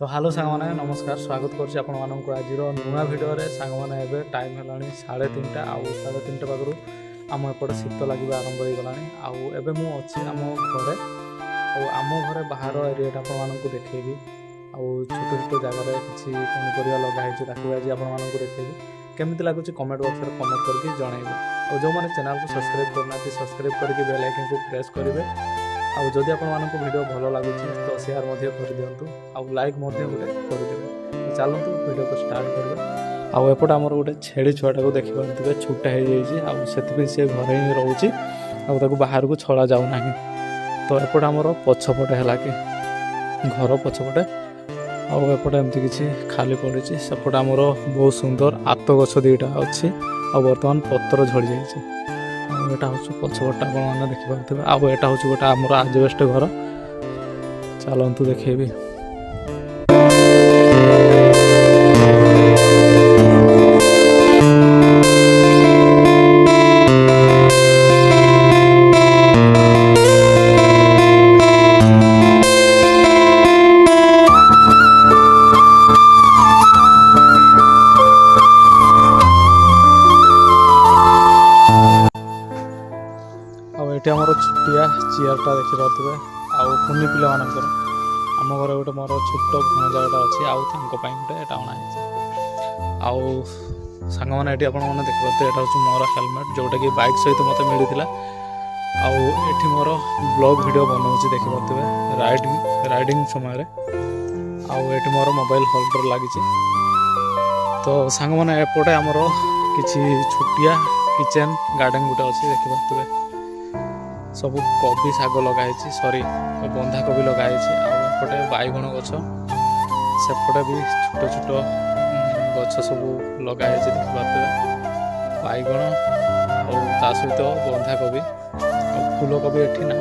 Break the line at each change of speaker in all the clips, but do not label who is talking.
तो हेलो सांग मैंने नमस्कार स्वागत करुच्ची आपण मानक आज नुआ भिडियो सांग मैंने एवं टाइम है 3:30 आउ 3:30 पाखु आम एपटे शीत लगे आरंभ हो गला आउ मुझे आम घरे आम घरे बाहर एरिया आपण देखी आउ छोट छोट जगार किसी पनीपरिया लगाई आज आपण देखी केमी लगुच कमेंट बॉक्स में कमेंट करके जनइबे और जो मैंने चैनल को सब्सक्राइब करना सब्सक्राइब करके बेल आइकन को प्रेस करेंगे आउ जदि आपको वीडियो भल लगुच तो शेयर कर दिंतु आउ लाइक गोटे करदेवे तो चलतु वीडियो को स्टार्ट करेंगे आउ एपटे आमर गोटे छेड़ी छुआटा को देखिए छुटा हो सी घरे ही रोचे आउ बाहर को छड़ा जाऊना तो एपटे आमर पछपटे है कि घर पछपटे आउ एपटे एमती किसी खाली पड़ी सेपटे आमर बहुत सुंदर आत गछ दुईटा अच्छी आ बर्तमान पत्र झड़ी जाइए यहाँ हूँ पछपटा आपने देखिपे आउ यहाँ हूँ गोटे आमर आजबेस्ट घर चलतु देखेबी ये आमर छुटिया चेयरटा देखिपे आउ कुनी पिला मानकर आम घर गोटे मोर छोट भणजाटा अच्छी आउ गोटे यहाँ अणाई आउ सांग मैंने ये आपने देखिए यहाँ हूँ मोर हेलमेट जोटा कि बाइक सहित मत मिलता आउ ये मोर ब्लॉग वीडियो बनाऊँगी देखिपे राइडिंग समय आउ ये मोर मोबाइल होल्डर लगी तो सांग मैंने एपटे आमर किसी छुटिया किचेन गार्डन गोटे अच्छी देखिपे सब कोबी शाग लगाई सॉरी बंधा कोबी लगाई आउटे बैगण गछ सेपटे भी छोट छोट गछ सब लगाई देखिपे बैगण और सहित बंधा कोबी और फूल कोबी एठी ना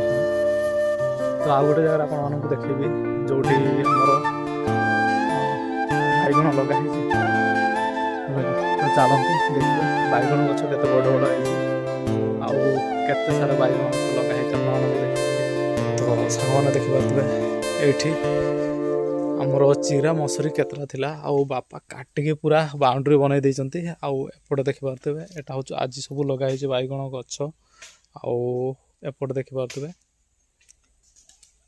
तो आउ गोटे जगह आपको देखी जो बैगण लगाई तो चलते देखिए बैगण गछ के बड़ बड़ केते सारा बैगण गछ लगाई तो सामने देखिपे ये आमर चिरा मसुरी केतरा थिला आउ बापा काटिकी पूरा बाउंड्री बनई देइचंती आउ एपटे देखिपे एटा हूँ आज सब लगाई बैगण गछ आउ एपटे देखिपे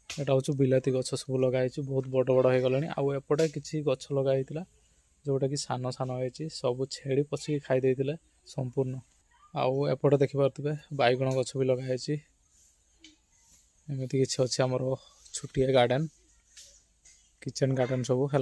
एटा हूँ बिलाती गछ सब लगाई बहुत बड़ बड़ हो गलानी आउ एपटे किसी गछ लगाई जोटा कि सान सान हो सब छेड़ी पशिकी खाई देते संपूर्ण आउ एपटे देखिपे बैगण गछ भी लगाई एमती किसी अच्छे आमर छुटिया गार्डन किचेन गार्डन सब है।